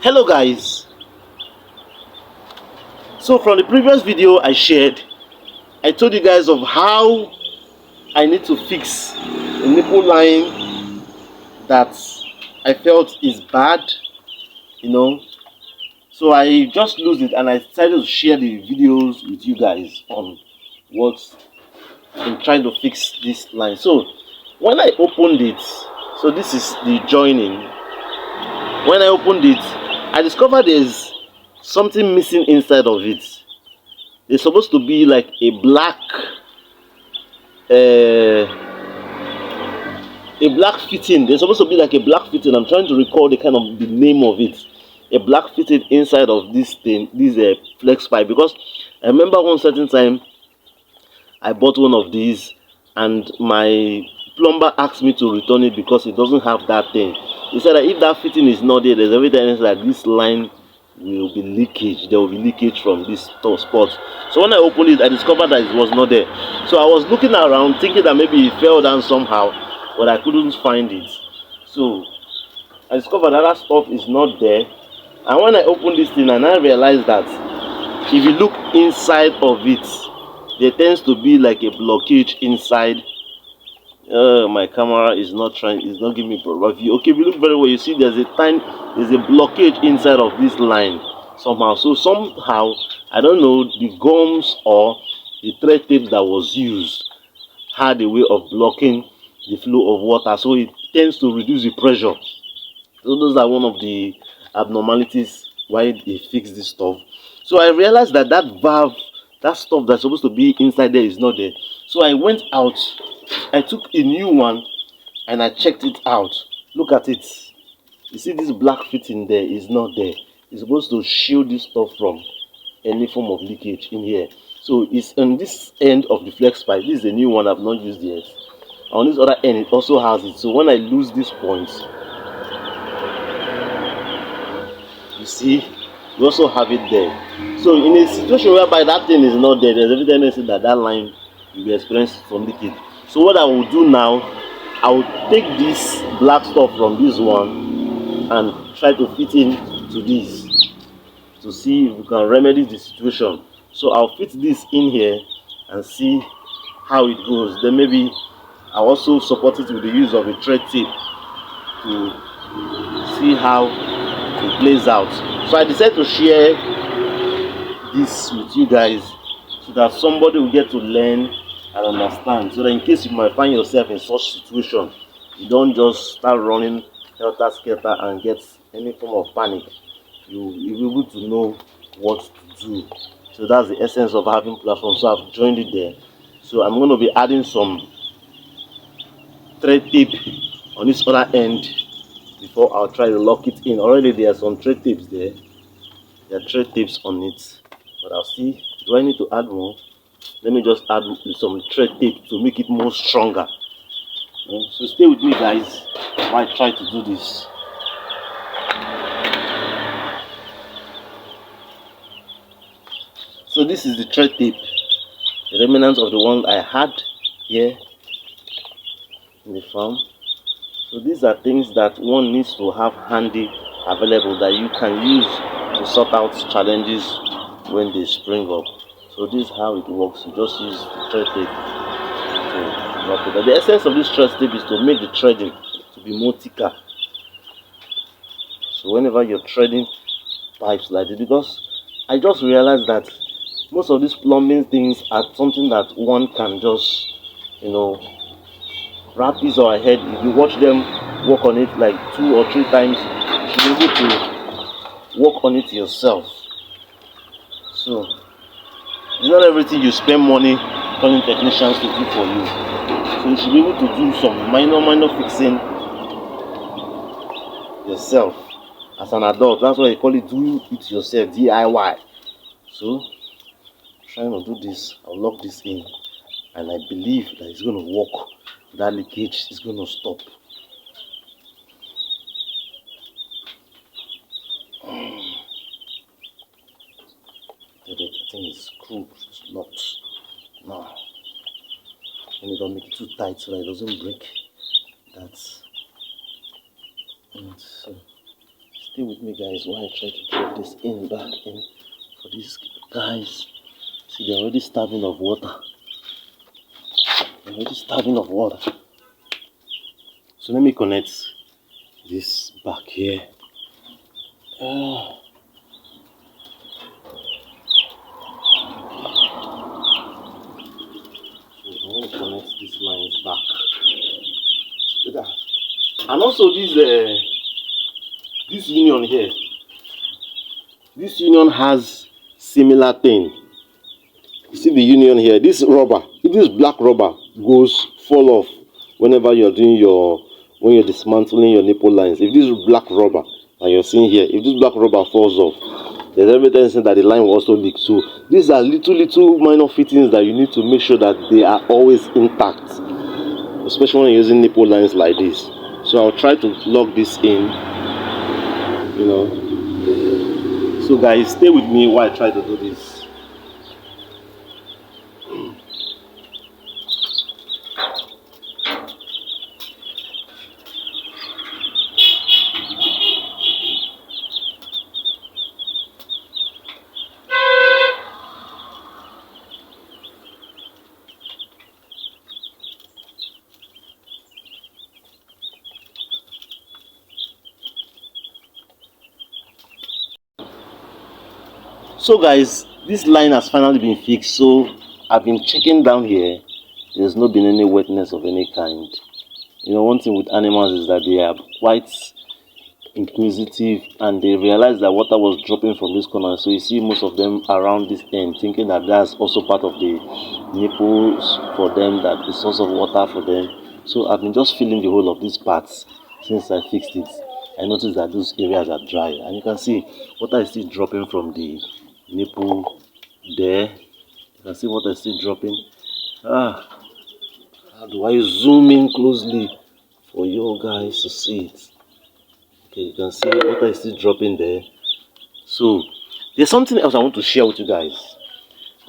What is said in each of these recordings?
Hello guys, so from the previous video I shared, I told you guys of how I need to fix a nipple line that I felt is bad, so I just lose it and I decided to share the videos with you guys on what I'm trying to fix this line. So when I opened it, so this is the joining. When I opened it, I discovered there's something missing inside of it. It's supposed to be like a black fitting. There's supposed to be like a black fitting. I'm trying to recall the name of it. A black fitting inside of this thing, this flex pipe, because I remember one certain time I bought one of these and my plumber asked me to return it because it doesn't have that thing. He said that if that fitting is not there, there's every time that this line will be leakage. There will be leakage from this spot. So when I opened it, I discovered that it was not there. So I was looking around thinking that maybe it fell down somehow, but I couldn't find it. So I discovered that stuff is not there. And when I opened this thing, and I realized that if you look inside of it, there tends to be like a blockage inside. My camera is not giving me proper view. Okay, if you look very well, you see there's a blockage inside of this line somehow. So somehow, I don't know, the gums or the thread tape that was used had a way of blocking the flow of water, so it tends to reduce the pressure. So those are one of the abnormalities why they fix this stuff. So I realized that valve, that stuff that's supposed to be inside there, is not there. So I went out, I took a new one and I checked it out. Look at it. You see this black fitting there is not there. It's supposed to shield this stuff from any form of leakage in here. So it's on this end of the flex pipe. This is a new one I've not used yet. On this other end, it also has it. So when I lose these points, you see, you also have it there. So in a situation whereby that thing is not there, there's evidence that line will be experiencing some leakage. So what I will do now, I will take this black stuff from this one and try to fit in to this to see if we can remedy the situation. So I'll fit this in here and see how it goes. Then maybe I'll also support it with the use of a thread tape to see how it plays out. So I decided to share this with you guys so that somebody will get to learn and understand, so that in case you might find yourself in such situation, you don't just start running helter-skelter and get any form of panic. You'll be able to know what to do. So that's the essence of having platform. So I've joined it there. So I'm going to be adding some thread tape on this other end before I'll try to lock it in. Already there are some thread tapes there. There are thread tapes on it, but I'll see. Do I need to add more? Let me just add some thread tape to make it more stronger. So stay with me guys while I try to do this. So this is the thread tape, the remnants of the one I had here in the farm. So these are things that one needs to have handy available that you can use to sort out challenges when they spring up. So this is how it works. You just use the thread tape to lock it. The essence of this thread tape is to make the threading to be more thicker. So whenever you're threading pipes like this, because I just realized that most of these plumbing things are something that one can just, wrap his or her head. If you watch them work on it like 2 or 3 times, you'll be able to work on it yourself. So it's not everything you spend money calling technicians to do for you. So you should be able to do some minor fixing yourself as an adult. That's why they call it do it yourself, DIY. So trying to do this, I'll lock this in and I believe that it's going to work. That leakage is going to stop. I think it's screwed, it's locked now. And don't make it too tight so that it doesn't break. That's so Stay with me, guys, while I try to drop this in back in for these guys. See, they're already starving of water. They're already starving of water. So let me connect this back here. So I want to connect these lines back. Look at that. And also this union here. This union has similar thing. You see the union here. This rubber, if this black rubber fall off whenever you're doing when you're dismantling your nipple lines. If this black rubber that you're seeing here, if this black rubber falls off, there's evidence that the line will also leak. So these are little minor fittings that you need to make sure that they are always intact, especially when you're using nipple lines like this. So I'll try to lock this in, you know. So guys, stay with me while I try to do this. So guys, this line has finally been fixed. So I've been checking down here. There's not been any wetness of any kind. You know, one thing with animals is that they are quite inquisitive and they realize that water was dropping from this corner. So you see most of them around this end thinking that that's also part of the nipples for them, that the source of water for them. So I've been just filling the whole of these parts since I fixed it. I noticed that those areas are dry and you can see water is still dropping from the nipple there. You can see water is still dropping. How do I zoom in closely for you guys to see it? Okay, you can see water is still dropping there. So there's something else I want to share with you guys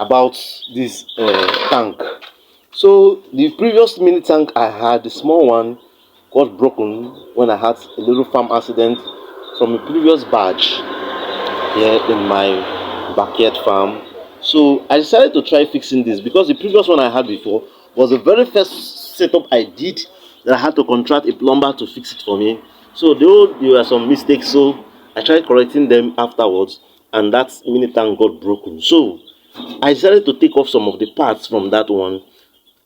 about this tank. So the previous mini tank I had, the small one, got broken when I had a little farm accident from a previous batch here in my backyard farm. So I decided to try fixing this because the previous one I had before was the very first setup I did that I had to contract a plumber to fix it for me. So though there were some mistakes, so I tried correcting them afterwards and that mini tank got broken. So I decided to take off some of the parts from that one.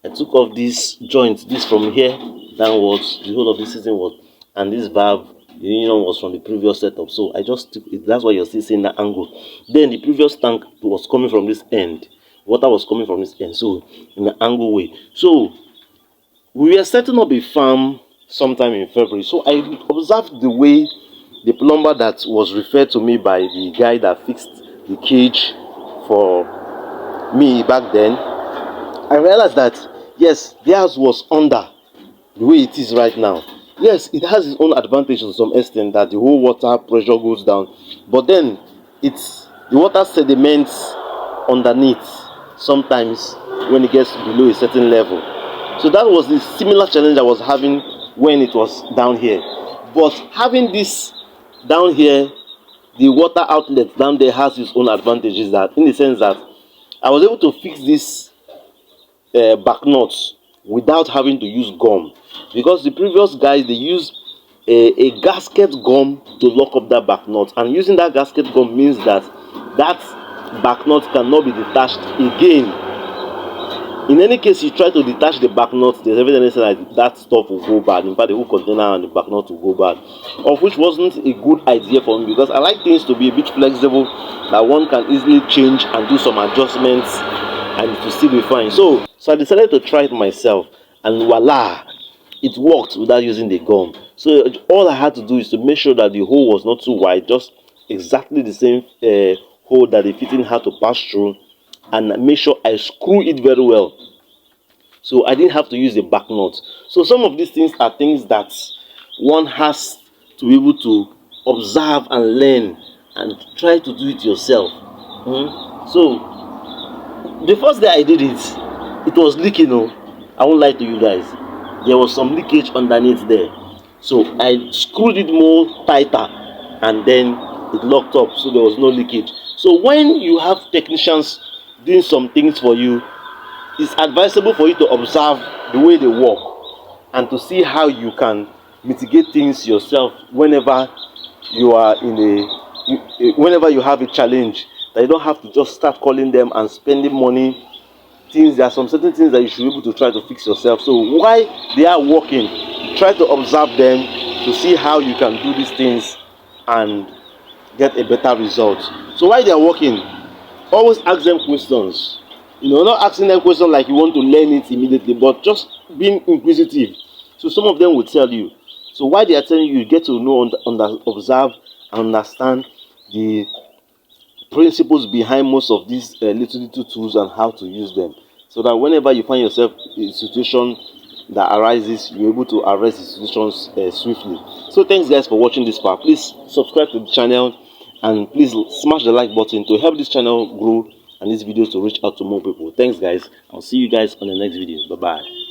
I took off this joint, this from here downwards, the whole of this system was, and this valve, the union was from the previous setup. So I just took it. That's why you're still seeing that angle. Then the previous tank was coming from this end. Water was coming from this end. So in an angle way. So we were setting up a farm sometime in February. So I observed the way the plumber that was referred to me by the guy that fixed the cage for me back then. I realized that yes, theirs was under the way it is right now. Yes, it has its own advantage to some extent that the whole water pressure goes down, but then it's the water sediments underneath sometimes when it gets below a certain level. So that was the similar challenge I was having when it was down here. But having this down here, the water outlet down there has its own advantages, that in the sense that I was able to fix this back nuts without having to use gum, because the previous guys, they used a gasket gum to lock up that back nut, and using that gasket gum means that that back nut cannot be detached again. In any case you try to detach the back nut, there's evidence that that stuff will go bad. In fact, the whole container and the back nut will go bad, of which wasn't a good idea for me, because I like things to be a bit flexible, that one can easily change and do some adjustments and to still be fine. So I decided to try it myself, and voila, it worked without using the gum. So all I had to do is to make sure that the hole was not too wide, just exactly the same hole that the fitting had to pass through, and make sure I screw it very well. So I didn't have to use the back nut. So some of these things are things that one has to be able to observe and learn and try to do it yourself. So the first day I did it, it was leaking. I won't lie to you guys. There was some leakage underneath there. So I screwed it more tighter and then it locked up, so there was no leakage. So when you have technicians doing some things for you, it's advisable for you to observe the way they work and to see how you can mitigate things yourself whenever you are whenever you have a challenge, that you don't have to just start calling them and spending money. There are some certain things that you should be able to try to fix yourself. So while they are working, try to observe them to see how you can do these things and get a better result. So while they are working, always ask them questions. Not asking them questions like you want to learn it immediately, but just being inquisitive. So some of them will tell you. So while they are telling you, you get to know, observe, and understand the principles behind most of these little tools and how to use them, so that whenever you find yourself in a situation that arises, you're able to arrest the situations swiftly. So thanks guys for watching this part. Please subscribe to the channel and please smash the like button to help this channel grow and these videos to reach out to more people. Thanks guys. I'll see you guys on the next video. Bye bye.